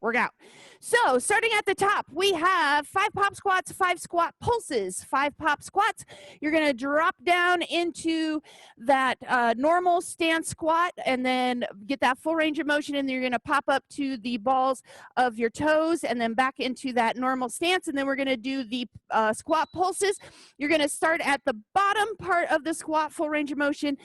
workout. So starting at the top, we have 5 pop squats, 5 squat pulses. 5 pop squats, you're going to drop down into that normal stance squat and then get that full range of motion, and then you're going to pop up to the balls of your toes and then back into that normal stance, and then we're going to do the squat pulses. You're going to start at the bottom part of the squat, full range of motion,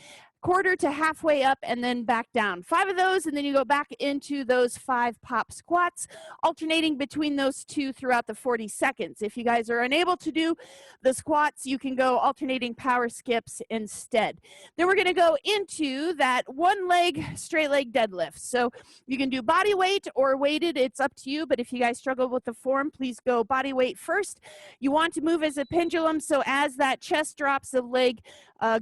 quarter to halfway up, and then back down. 5 of those, and then you go back into those 5 pop squats, alternating between those 2 throughout the 40 seconds. If you guys are unable to do the squats, you can go alternating power skips instead. Then we're going to go into that one leg straight leg deadlift. So you can do body weight or weighted, it's up to you, but if you guys struggle with the form, please go body weight first. You want to move as a pendulum, so as that chest drops, the leg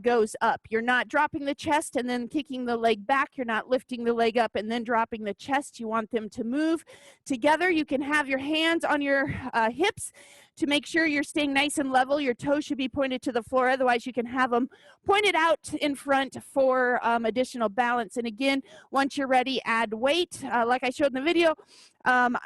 goes up. You're not dropping the chest and then kicking the leg back. You're not lifting the leg up and then dropping the chest. You want them to move together. You can have your hands on your hips to make sure you're staying nice and level. Your toes should be pointed to the floor. Otherwise, you can have them pointed out in front for additional balance. And again, once you're ready, add weight. Like I showed in the video,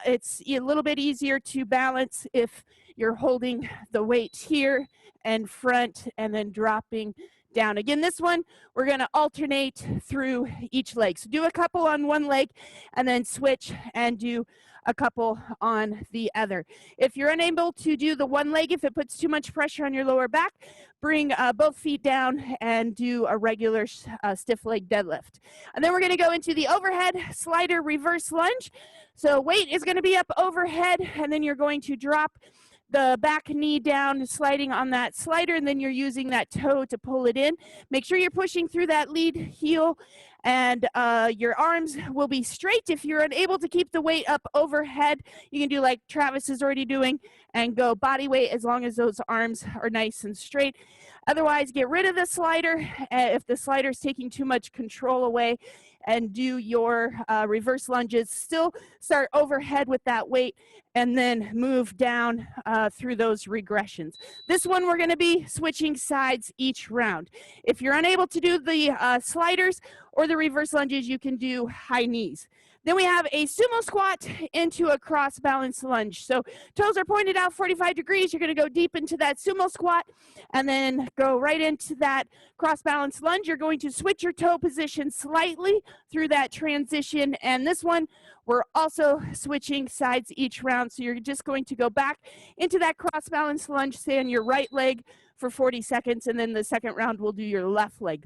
it's a little bit easier to balance if you're holding the weight here and front and then dropping down. Again, this one, we're going to alternate through each leg. So do a couple on one leg and then switch and do a couple on the other. If you're unable to do the one leg, if it puts too much pressure on your lower back, bring both feet down and do a regular stiff leg deadlift. And then we're going to go into the overhead slider reverse lunge. So weight is going to be up overhead, and then you're going to drop the back knee down, sliding on that slider, and then you're using that toe to pull it in. Make sure you're pushing through that lead heel, and your arms will be straight. If you're unable to keep the weight up overhead, you can do like Travis is already doing and go body weight as long as those arms are nice and straight. Otherwise, get rid of the slider if the slider is taking too much control away, and do your reverse lunges. Still start overhead with that weight and then move down through those regressions. This one, we're going to be switching sides each round. If you're unable to do the sliders or the reverse lunges, you can do high knees. Then we have a sumo squat into a cross balance lunge. So toes are pointed out 45 degrees. You're going to go deep into that sumo squat and then go right into that cross balance lunge. You're going to switch your toe position slightly through that transition. And this one, we're also switching sides each round. So you're just going to go back into that cross balance lunge, stay on your right leg for 40 seconds, and then the second round we'll do your left leg.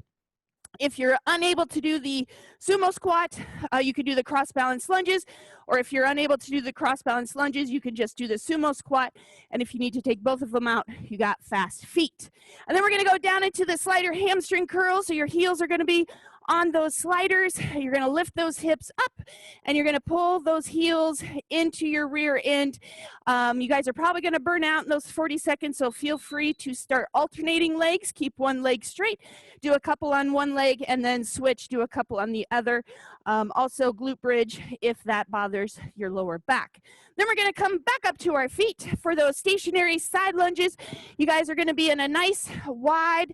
If you're unable to do the sumo squat, you can do the cross balance lunges, or if you're unable to do the cross balance lunges, you can just do the sumo squat, and if you need to take both of them out, you got fast feet. And then we're going to go down into the slider hamstring curl, so your heels are going to be on those sliders. You're going to lift those hips up, and you're going to pull those heels into your rear end. You guys are probably going to burn out in those 40 seconds, so feel free to start alternating legs. Keep one leg straight, do a couple on one leg, and then switch, do a couple on the other. Also glute bridge if that bothers your lower back. Then we're going to come back up to our feet for those stationary side lunges. You guys are going to be in a nice wide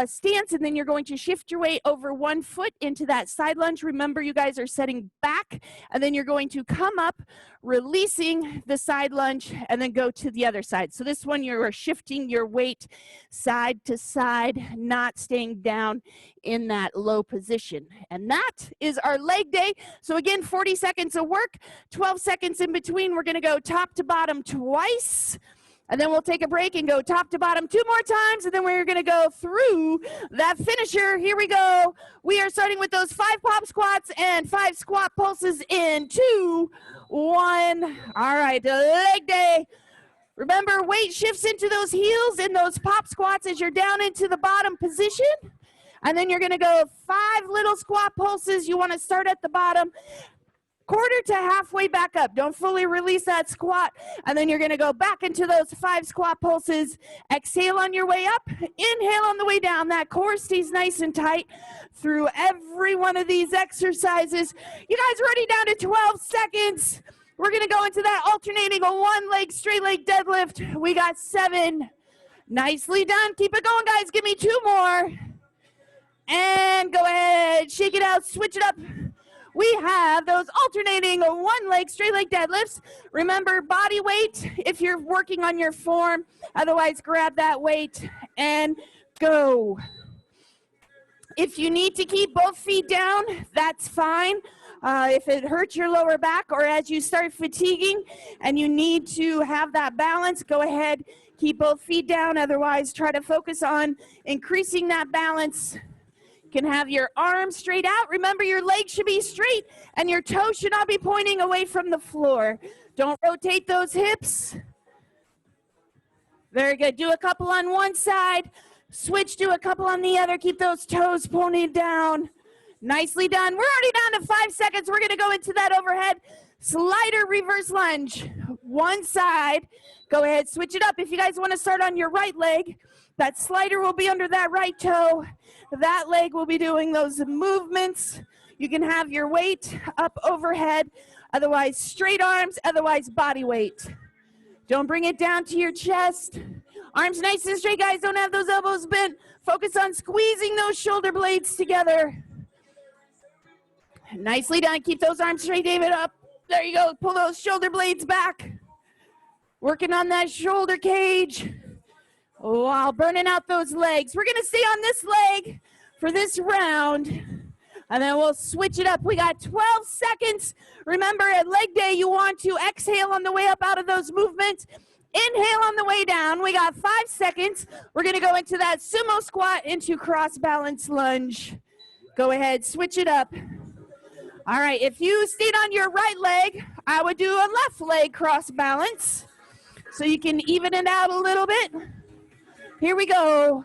stance, and then you're going to shift your weight over one foot into that side lunge. Remember, you guys are setting back, and then you're going to come up, releasing the side lunge, and then go to the other side. So this one, you're shifting your weight side to side, not staying down in that low position. And that is our leg day. So again, 40 seconds of work, 12 seconds in between. We're going to go top to bottom twice. And then we'll take a break and go top to bottom 2 more times, and then we're going to go through that finisher. Here we go. We are starting with those 5 pop squats and 5 squat pulses in 2, 1. All right, leg day. Remember, weight shifts into those heels in those pop squats as you're down into the bottom position. And then you're going to go 5 little squat pulses. You want to start at the bottom, quarter to halfway back up. Don't fully release that squat. And then you're going to go back into those 5 squat pulses. Exhale on your way up. Inhale on the way down. That core stays nice and tight through every one of these exercises. You guys ready? Down to 12 seconds. We're going to go into that alternating a one leg straight leg deadlift. We got 7. Nicely done. Keep it going, guys. Give me 2 more. And go ahead. Shake it out. Switch it up. we have those alternating one leg straight leg deadlifts. Remember, body weight if you're working on your form. Otherwise, grab that weight and go. If you need to keep both feet down, that's fine. If it hurts your lower back or as you start fatiguing and you need to have that balance, go ahead, keep both feet down. Otherwise, try to focus on increasing that balance. You can have your arms straight out. Remember, your legs should be straight and your toes should not be pointing away from the floor. Don't rotate those hips. Very good. Do a couple on one side. Switch, do a couple on the other. Keep those toes pointed down. Nicely done. We're already down to 5 seconds. We're going to go into that overhead slider reverse lunge. One side. Go ahead, switch it up. If you guys want to start on your right leg, that slider will be under that right toe. That leg will be doing those movements. You can have your weight up overhead. Otherwise, straight arms. Otherwise, body weight. Don't bring it down to your chest. Arms nice and straight, guys. Don't have those elbows bent. Focus on squeezing those shoulder blades together. Nicely done. Keep those arms straight, David, up. There you go. Pull those shoulder blades back. Working on that shoulder cage while burning out those legs. We're going to stay on this leg for this round, and then we'll switch it up. We got 12 seconds. Remember, at leg day, you want to exhale on the way up out of those movements. Inhale on the way down. We got 5 seconds. We're going to go into that sumo squat into cross balance lunge. Go ahead, switch it up. All right, if you stayed on your right leg, I would do a left leg cross balance so you can even it out a little bit. Here we go.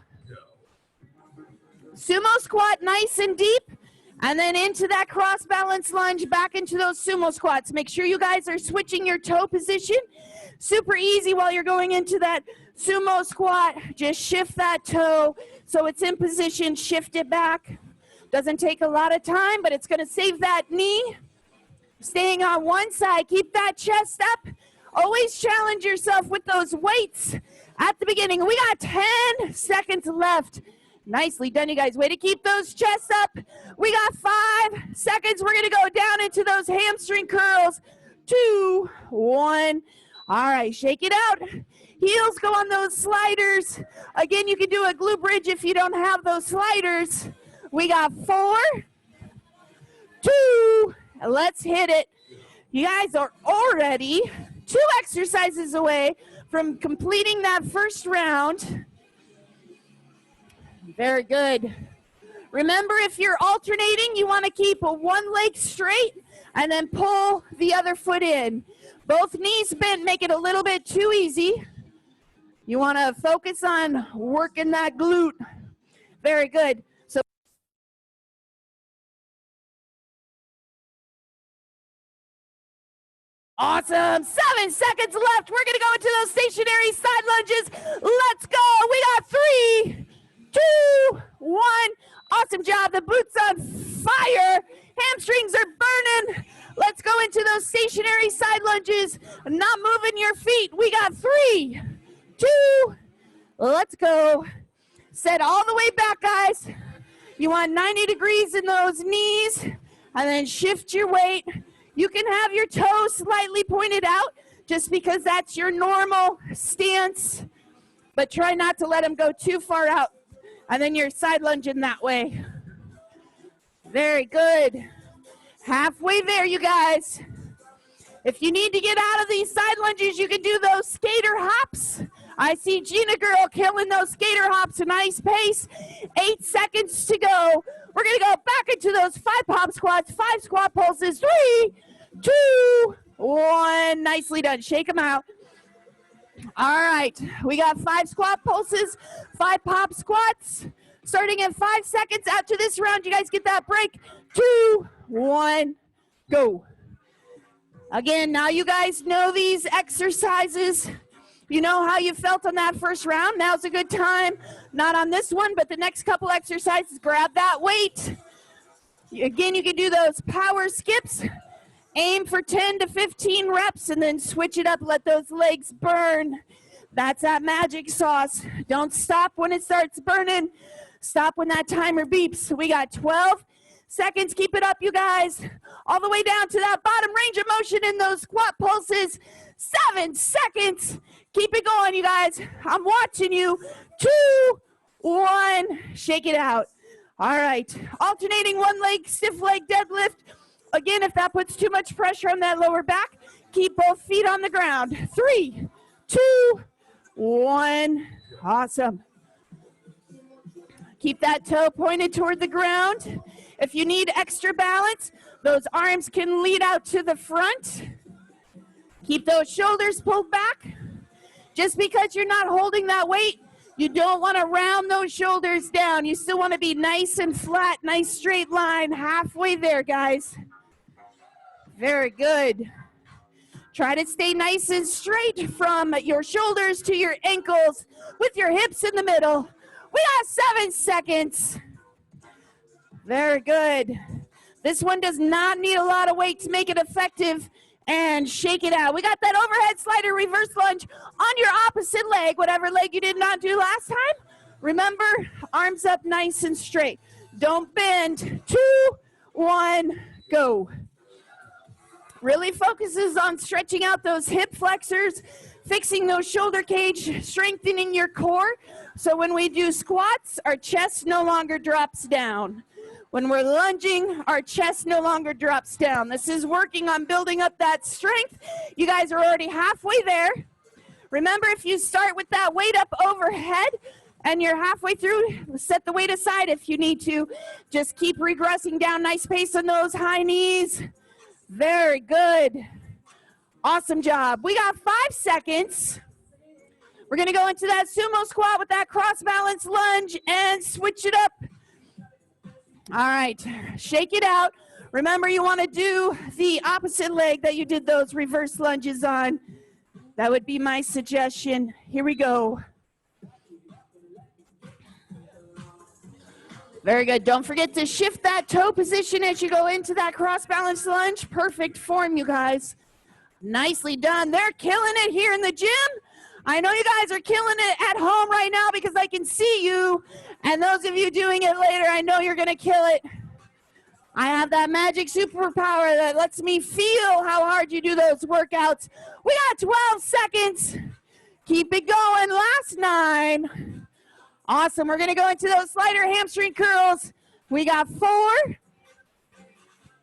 Sumo squat nice and deep, and then into that cross balance lunge, back into those sumo squats. Make sure you guys are switching your toe position. Super easy while you're going into that sumo squat. Just shift that toe so it's in position, shift it back. Doesn't take a lot of time, but it's gonna save that knee. Staying on one side, keep that chest up. Always challenge yourself with those weights at the beginning. We got 10 seconds left. Nicely done, you guys. Way to keep those chests up. We got 5 seconds. We're gonna go down into those hamstring curls. 2, 1. All right, shake it out. Heels go on those sliders. Again, you can do a glute bridge if you don't have those sliders. We got 4, 2, let's hit it. You guys are already 2 exercises away from completing that first round. Very good. Remember, if you're alternating, you want to keep one leg straight and then pull the other foot in. Both knees bent make it a little bit too easy. You want to focus on working that glute. Very good. Awesome. 7 seconds left. We're going to go into those stationary side lunges. Let's go. We got 3, 2, 1. Awesome job. The boots on fire. Hamstrings are burning. Let's go into those stationary side lunges. Not moving your feet. We got 3, 2. Let's go. Set all the way back, guys. You want 90 degrees in those knees, and then shift your weight. You can have your toes slightly pointed out just because that's your normal stance, but try not to let them go too far out, and then you're side lunging that way. Very good. Halfway there, you guys. If you need to get out of these side lunges, you can do those skater hops. I see Gina girl killing those skater hops, a nice pace. 8 seconds to go. We're gonna go back into those 5 pop squats, 5 squat pulses. 3, 2, 1. Nicely done. Shake them out. All right, we got 5 squat pulses, 5 pop squats. Starting at 5 seconds after this round, you guys get that break. 2, 1, go. Again, now you guys know these exercises. You know how you felt on that first round. Now's a good time. Not on this one, but the next couple exercises, grab that weight. Again, you can do those power skips. Aim for 10 to 15 reps and then switch it up. Let those legs burn. That's that magic sauce. Don't stop when it starts burning. Stop when that timer beeps. We got 12 seconds. Keep it up, you guys. All the way down to that bottom range of motion in those squat pulses. 7 seconds. Keep it going, you guys. I'm watching you. 2, 1. Shake it out. All right. Alternating one leg, stiff leg deadlift. Again, if that puts too much pressure on that lower back, keep both feet on the ground. 3, 2, 1. Awesome. Keep that toe pointed toward the ground. If you need extra balance, those arms can lead out to the front. Keep those shoulders pulled back. Just because you're not holding that weight, you don't want to round those shoulders down. You still want to be nice and flat, nice straight line, halfway there, guys. Very good. Try to stay nice and straight from your shoulders to your ankles with your hips in the middle. We got 7 seconds. Very good. This one does not need a lot of weight to make it effective. And shake it out. We got that overhead slider reverse lunge on your opposite leg, whatever leg you did not do last time. Remember, arms up nice and straight. Don't bend. 2, 1, go. Really focuses on stretching out those hip flexors, fixing those shoulder cage, strengthening your core. So when we do squats, our chest no longer drops down. When we're lunging, our chest no longer drops down. This is working on building up that strength. You guys are already halfway there. Remember, if you start with that weight up overhead and you're halfway through, set the weight aside if you need to. Just keep regressing down. Nice pace on those high knees. Very good. Awesome job. We got 5 seconds. We're going to go into that sumo squat with that cross balance lunge and switch it up. All right, shake it out. Remember, you want to do the opposite leg that you did those reverse lunges on. That would be my suggestion. Here we go. Very good. Don't forget to shift that toe position as you go into that cross balance lunge. Perfect form, you guys. Nicely done. They're killing it here in the gym. I know you guys are killing it at home right now because I can see you. And those of you doing it later, I know you're going to kill it. I have that magic superpower that lets me feel how hard you do those workouts. We got 12 seconds. Keep it going. Last 9. Awesome. We're going to go into those slider hamstring curls. We got 4,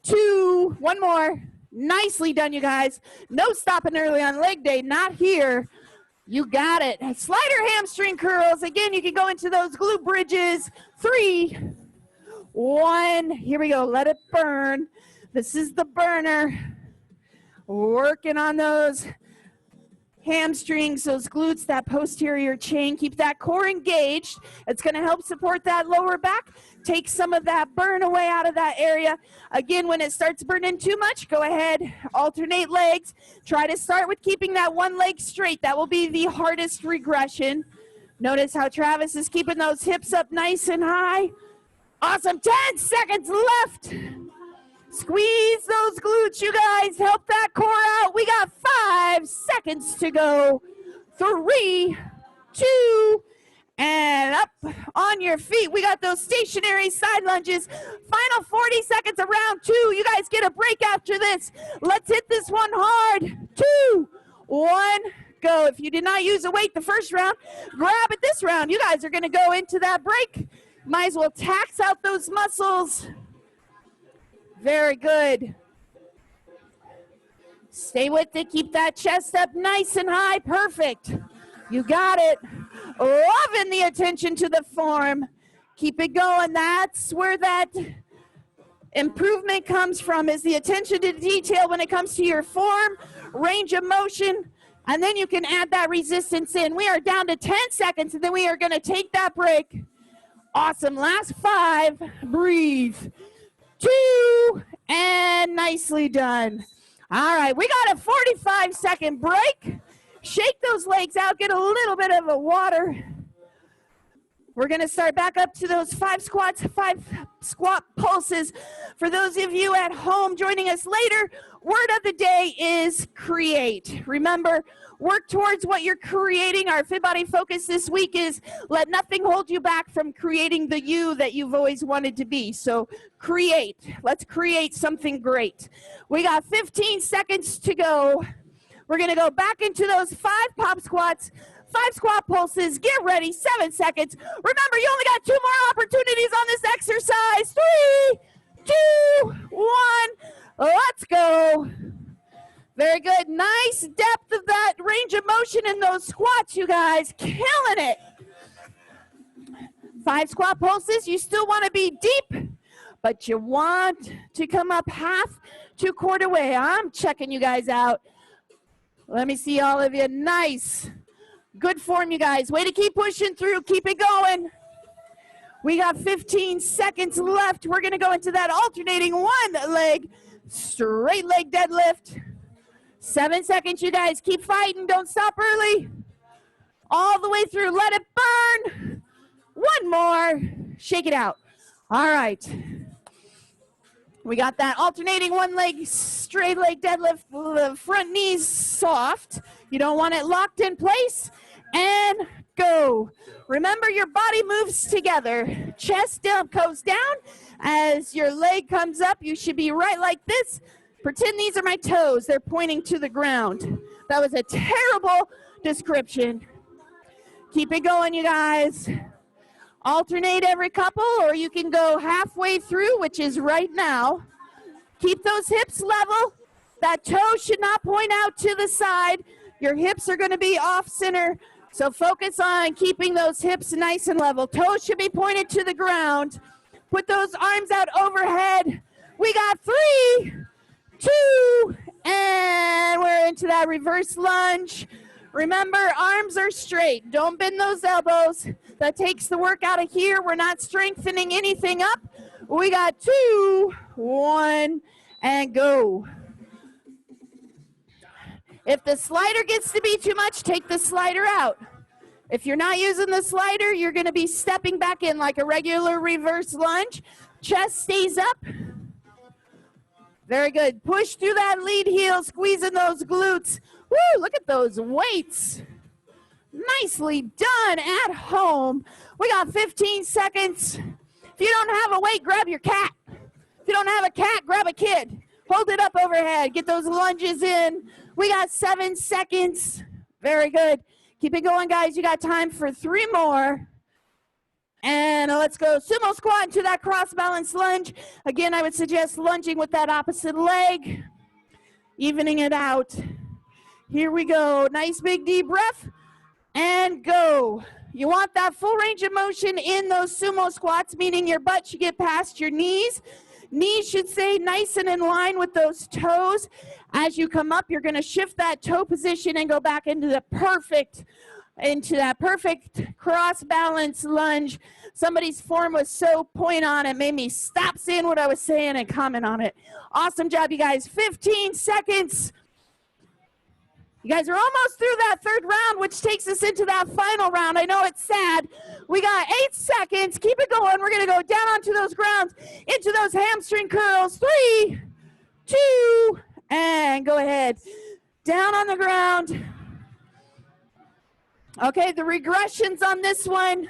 2, 1 more. Nicely done, you guys. No stopping early on leg day. Not here. You got it. Slider hamstring curls. Again, you can go into those glute bridges. 3, 1. Here we go. Let it burn. This is the burner. Working on those hamstrings, those glutes, that posterior chain. Keep that core engaged. It's going to help support that lower back. Take some of that burn away out of that area. Again, when it starts burning too much, go ahead, alternate legs. Try to start with keeping that one leg straight. That will be the hardest regression. Notice how Travis is keeping those hips up nice and high. Awesome. 10 seconds left. Squeeze those glutes, you guys. Help that core out. We got 5 seconds to go. 3, 2, and up on your feet. We got those stationary side lunges. Final 40 seconds of round 2. You guys get a break after this. Let's hit this one hard. 2, 1, go. If you did not use a weight the first round, grab it this round. You guys are going to go into that break. Might as well tax out those muscles. Very good. Stay with it. Keep that chest up nice and high. Perfect. You got it. Loving the attention to the form. Keep it going. That's where that improvement comes from, is the attention to detail when it comes to your form, range of motion, and then you can add that resistance in. We are down to 10 seconds, and then we are going to take that break. Awesome. Last 5. Breathe. 2, and nicely done. All right, we got a 45-second break. Shake those legs out, get a little bit of a water. We're going to start back up to those 5 squats, 5 squat pulses. For those of you at home joining us later, word of the day is create. Remember, work towards what you're creating. Our Fit Body focus this week is let nothing hold you back from creating the you that you've always wanted to be. So create. Let's create something great. We got 15 seconds to go. We're going to go back into those 5 pop squats, 5 squat pulses. Get ready. 7 seconds. Remember, you only got 2 more opportunities on this exercise. 3, 2, 1. Let's go. Very good. Nice depth of that range of motion in those squats, you guys. Killing it. 5 squat pulses. You still want to be deep, but you want to come up half to quarter way. I'm checking you guys out. Let me see all of you. Nice. Good form, you guys. Way to keep pushing through. Keep it going. We got 15 seconds left. We're going to go into that alternating 1 leg, straight leg deadlift. 7 seconds, you guys. Keep fighting. Don't stop early. All the way through. Let it burn. 1 more. Shake it out. All right. We got that alternating 1 leg, straight leg deadlift. The front knees soft. You don't want it locked in place. And go. Remember, your body moves together. Chest down goes down. As your leg comes up, you should be right like this. Pretend these are my toes. They're pointing to the ground. That was a terrible description. Keep it going, you guys. Alternate every couple, or you can go halfway through, which is right now. Keep those hips level. That toe should not point out to the side. Your hips are going to be off center, so focus on keeping those hips nice and level. Toes should be pointed to the ground. Put those arms out overhead. We got 3, 2, and we're into that reverse lunge. Remember, arms are straight. Don't bend those elbows. That takes the work out of here. We're not strengthening anything up. We got 2, 1, and go. If the slider gets to be too much, take the slider out. If you're not using the slider, you're going to be stepping back in like a regular reverse lunge. Chest stays up. Very good. Push through that lead heel, squeezing those glutes. Woo, look at those weights. Nicely done at home. We got 15 seconds. If you don't have a weight, grab your cat. If you don't have a cat, grab a kid. Hold it up overhead. Get those lunges in. We got 7 seconds. Very good. Keep it going, guys. You got time for 3 more. And let's go sumo squat into that cross balance lunge. Again, I would suggest lunging with that opposite leg, evening it out. Here we go. Nice big deep breath and go. You want that full range of motion in those sumo squats, meaning your butt should get past your knees. Knees should stay nice and in line with those toes. As you come up, you're going to shift that toe position and go back into that perfect cross balance lunge. Somebody's form was so point on, it made me stop saying what I was saying and comment on it. Awesome job, you guys. 15 seconds. You guys are almost through that 3rd round, which takes us into that final round. I know it's sad. We got 8 seconds. Keep it going. We're going to go down onto those grounds, into those hamstring curls. 3, 2, and go ahead. Down on the ground. Okay, the regressions on this one,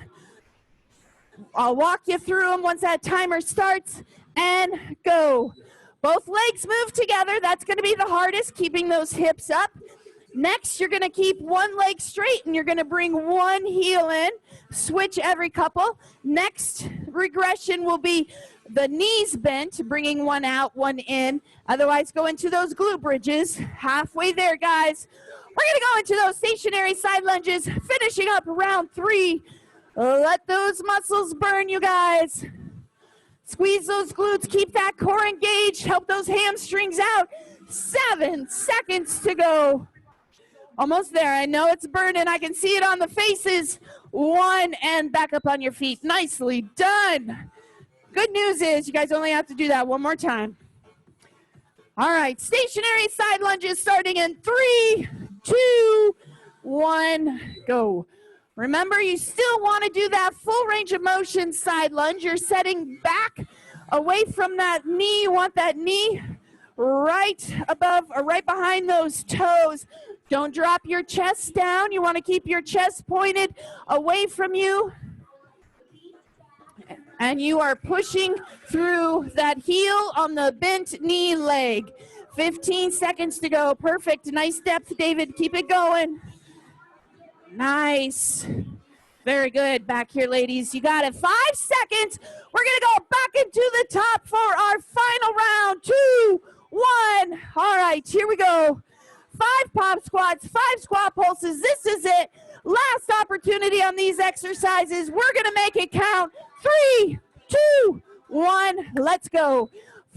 I'll walk you through them once that timer starts, and go. Both legs move together. That's going to be the hardest, keeping those hips up. Next, you're going to keep one leg straight, and you're going to bring one heel in. Switch every couple. Next regression will be the knees bent, bringing one out, one in. Otherwise, go into those glute bridges. Halfway there, guys. We're going to go into those stationary side lunges, finishing up round 3. Let those muscles burn, you guys. Squeeze those glutes. Keep that core engaged. Help those hamstrings out. 7 seconds to go. Almost there. I know it's burning. I can see it on the faces. 1, and back up on your feet. Nicely done. Good news is you guys only have to do that one more time. All right, stationary side lunges starting in 3, 2, 1, go. Remember, you still want to do that full range of motion side lunge. You're setting back away from that knee. You want that knee right above or right behind those toes. Don't drop your chest down. You want to keep your chest pointed away from you. And you are pushing through that heel on the bent knee leg. 15 seconds to go. Perfect. Nice depth, David. Keep it going. Nice. Very good. Back here, ladies. You got it. 5 seconds. We're going to go back into the top for our final round. 2, 1. All right, here we go. 5 pop squats, 5 squat pulses. This is it. Last opportunity on these exercises. We're going to make it count. 3, 2, 1. Let's go.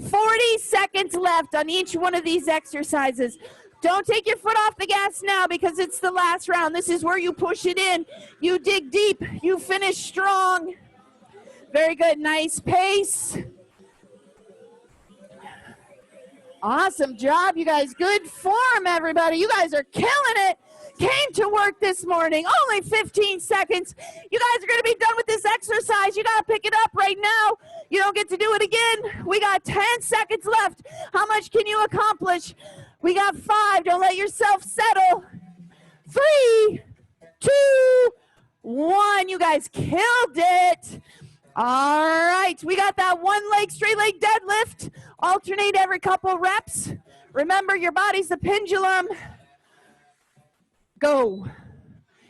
40 seconds left on each one of these exercises. Don't take your foot off the gas now because it's the last round. This is where you push it in. You dig deep. You finish strong. Very good. Nice pace. Awesome job, you guys. Good form, everybody. You guys are killing it. Came to work this morning. Only 15 seconds. You guys are going to be done with this exercise. You got to pick it up right now. You don't get to do it again. We got 10 seconds left. How much can you accomplish? We got 5. Don't let yourself settle. 3, 2, 1. You guys killed it. All right. We got that one leg, straight leg deadlift. Alternate every couple reps. Remember, your body's a pendulum. Go.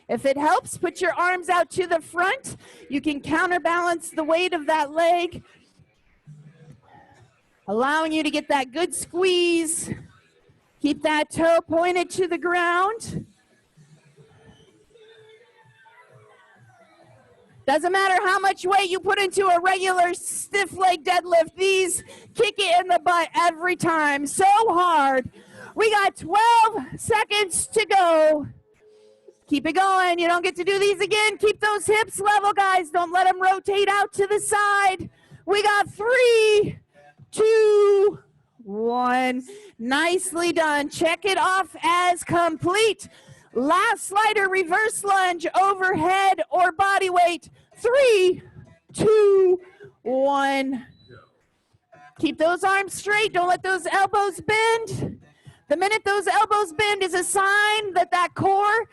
If it helps, put your arms out to the front. You can counterbalance the weight of that leg, allowing you to get that good squeeze. Keep that toe pointed to the ground. Doesn't matter how much weight you put into a regular stiff leg deadlift. These kick it in the butt every time. So hard. We got 12 seconds to go. Keep it going. You don't get to do these again. Keep those hips level, guys. Don't let them rotate out to the side. We got 3, 2, 1. Nicely done. Check it off as complete. Last slider, reverse lunge, overhead or body weight. 3, 2, 1. Keep those arms straight. Don't let those elbows bend. The minute those elbows bend is a sign that that core,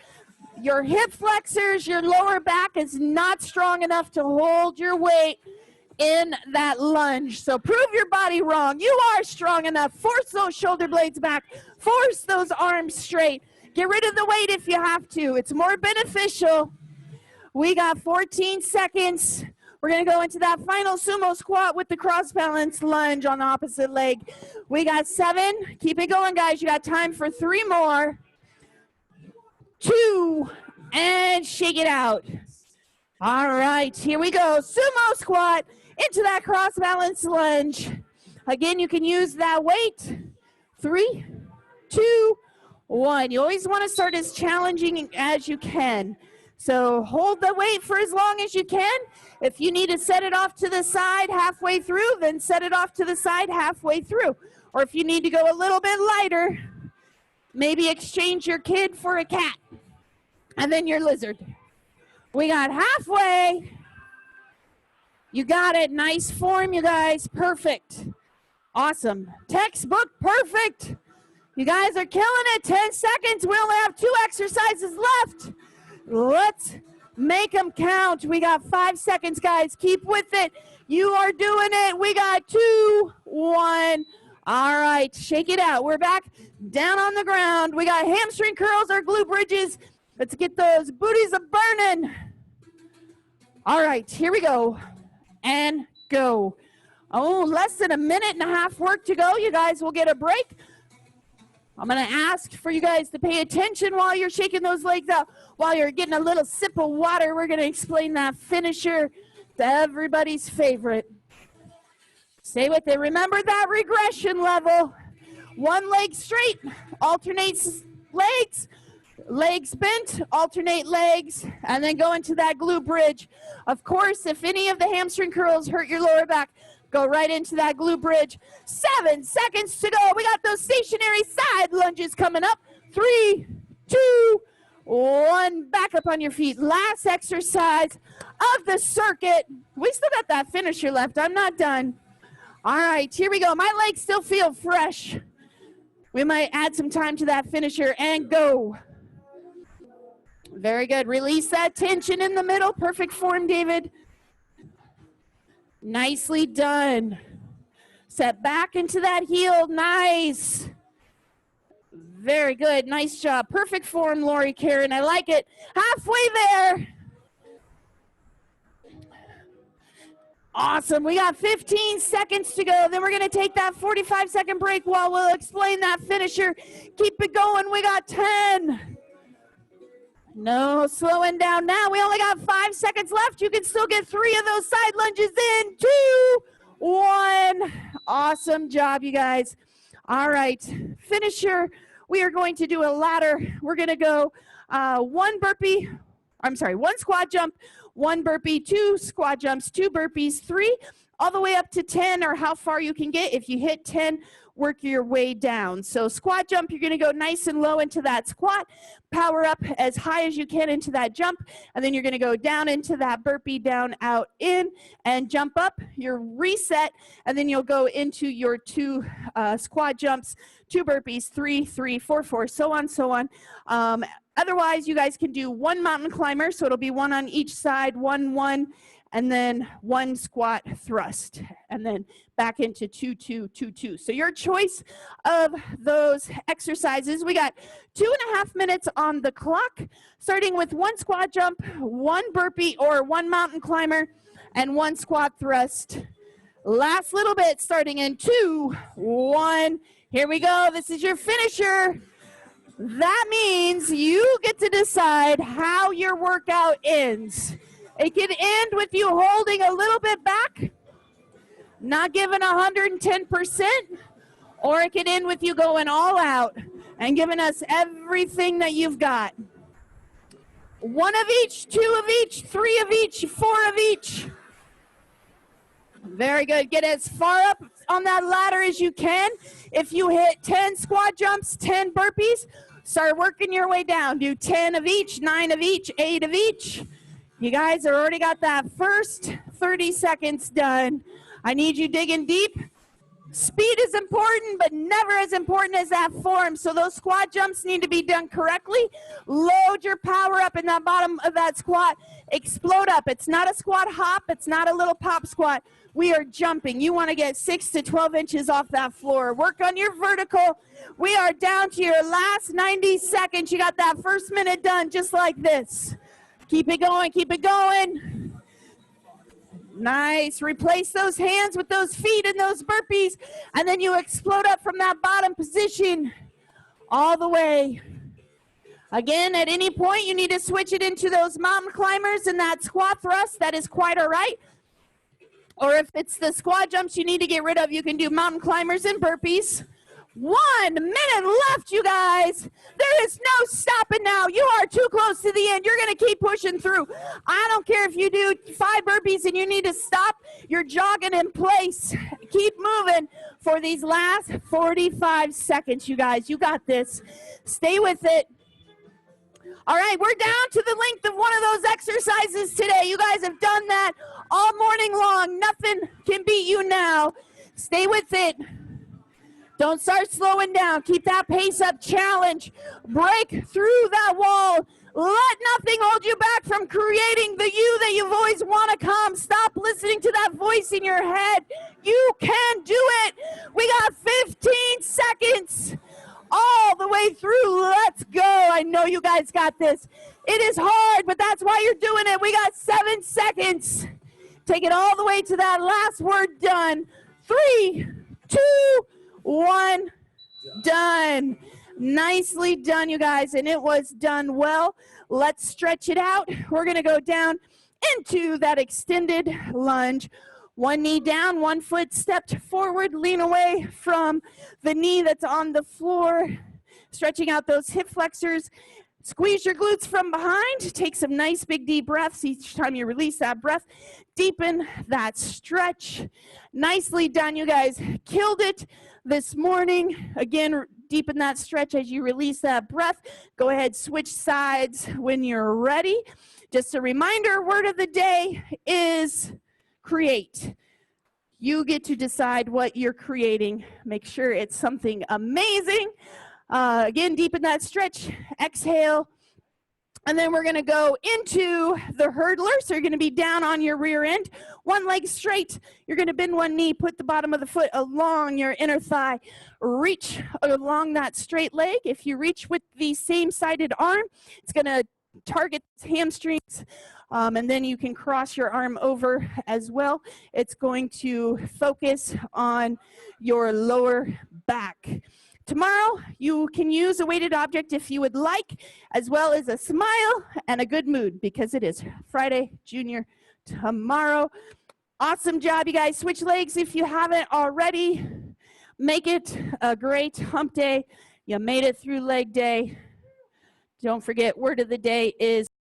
your hip flexors, your lower back is not strong enough to hold your weight in that lunge. So prove your body wrong. You are strong enough. Force those shoulder blades back. Force those arms straight. Get rid of the weight if you have to. It's more beneficial. We got 14 seconds. We're going to go into that final sumo squat with the cross balance lunge on the opposite leg. We got 7. Keep it going, guys. You got time for 3 more. 2, and shake it out. All right, here we go. Sumo squat into that cross balance lunge. Again, you can use that weight. 3, 2, 1. You always want to start as challenging as you can. So hold the weight for as long as you can. If you need to set it off to the side halfway through, then set it off to the side halfway through. Or if you need to go a little bit lighter, maybe exchange your kid for a cat and then your lizard. We got halfway. You got it. Nice form, you guys. Perfect. Awesome. Textbook perfect. You guys are killing it. 10 seconds. We only have 2 exercises left. Let's make them count. We got 5 seconds, guys. Keep with it. You are doing it. We got 2, 1. All right, shake it out. We're back down on the ground. We got hamstring curls or glute bridges. Let's get those booties a-burning. All right, here we go. And go. Oh, less than a minute and a half work to go. You guys will get a break. I'm going to ask for you guys to pay attention while you're shaking those legs out. While you're getting a little sip of water, we're going to explain that finisher to everybody's favorite. Stay with it. Remember that regression level. One leg straight, alternates legs. Legs bent, alternate legs, and then go into that glute bridge. Of course, if any of the hamstring curls hurt your lower back, go right into that glute bridge. 7 seconds to go. We got those stationary side lunges coming up. 3, 2, 1. Back up on your feet. Last exercise of the circuit. We still got that finisher left. I'm not done. All right, here we go. My legs still feel fresh. We might add some time to that finisher and go. Very good. Release that tension in the middle. Perfect form, David. Nicely done. Set back into that heel. Nice. Very good. Nice job. Perfect form, Lori Karen. I like it. Halfway there. Awesome. We got 15 seconds to go. Then we're going to take that 45-second break while we'll explain that finisher. Keep it going. We got 10. No slowing down now. We only got 5 seconds left. You can still get 3 of those side lunges in. 2, 1. Awesome job, you guys. All right. Finisher. We are going to do a ladder. We're going to go 1 squat jump, 1 burpee, 2 squat jumps, 2 burpees, 3, all the way up to 10 or how far you can get. If you hit 10, work your way down. So squat jump, you're going to go nice and low into that squat, power up as high as you can into that jump, and then you're going to go down into that burpee, down, out, in, and jump up, your reset, and then you'll go into your 2 squat jumps, 2 burpees, 3, 3, 4, 4, so on, so on. Otherwise, you guys can do 1 mountain climber, so it'll be 1 on each side, 1, 1, and then 1 squat thrust, and then back into 2, 2, 2, 2. So your choice of those exercises. We got 2.5 minutes on the clock, starting with 1 squat jump, 1 burpee or 1 mountain climber, and 1 squat thrust. Last little bit, starting in 2, 1. Here we go. This is your finisher. That means you get to decide how your workout ends. It can end with you holding a little bit back, not giving 110%, or it can end with you going all out and giving us everything that you've got. 1 of each, 2 of each, 3 of each, 4 of each. Very good. Get as far up on that ladder as you can. If you hit 10 squat jumps, 10 burpees, start working your way down. Do 10 of each, 9 of each, 8 of each. You guys have already got that first 30 seconds done. I need you digging deep. Speed is important, but never as important as that form. So those squat jumps need to be done correctly. Load your power up in that bottom of that squat. Explode up. It's not a squat hop. It's not a little pop squat. We are jumping. You want to get 6 to 12 inches off that floor. Work on your vertical. We are down to your last 90 seconds. You got that first minute done just like this. Keep it going. Keep it going. Nice. Replace those hands with those feet and those burpees. And then you explode up from that bottom position all the way. Again, at any point, you need to switch it into those mountain climbers and that squat thrust. That is quite all right. Or if it's the squat jumps you need to get rid of, you can do mountain climbers and burpees. 1 minute left, you guys. There is no stopping now. You are too close to the end. You're going to keep pushing through. I don't care if you do 5 burpees and you need to stop. You're jogging in place. Keep moving for these last 45 seconds, you guys. You got this. Stay with it. All right, we're down to the length of one of those exercises today. You guys have done that all morning long. Nothing can beat you now. Stay with it. Don't start slowing down. Keep that pace up. Challenge. Break through that wall. Let nothing hold you back from creating the you that you've always want to come. Stop listening to that voice in your head. You can do it. We got 15 seconds all the way through. Let's go. I know you guys got this. It is hard, but that's why you're doing it. We got 7 seconds. Take it all the way to that last word, done. 3, 2, 1, done. Nicely done, you guys, and it was done well. Let's stretch it out. We're going to go down into that extended lunge. 1 knee down, 1 foot stepped forward, lean away from the knee that's on the floor, stretching out those hip flexors. Squeeze your glutes from behind. Take some nice big deep breaths each time you release that breath. Deepen that stretch. Nicely done, you guys. Killed it this morning. Again, deepen that stretch as you release that breath. Go ahead, switch sides when you're ready. Just a reminder, word of the day is create. You get to decide what you're creating. Make sure it's something amazing. Again, deepen that stretch, exhale. And then we're gonna go into the hurdler. So you're gonna be down on your rear end, one leg straight. You're gonna bend one knee, put the bottom of the foot along your inner thigh. Reach along that straight leg. If you reach with the same-sided arm, it's gonna target hamstrings. And then you can cross your arm over as well. It's going to focus on your lower back. Tomorrow, you can use a weighted object if you would like, as well as a smile and a good mood, because it is Friday Junior tomorrow. Awesome job, you guys. Switch legs if you haven't already. Make it a great hump day. You made it through leg day. Don't forget, word of the day is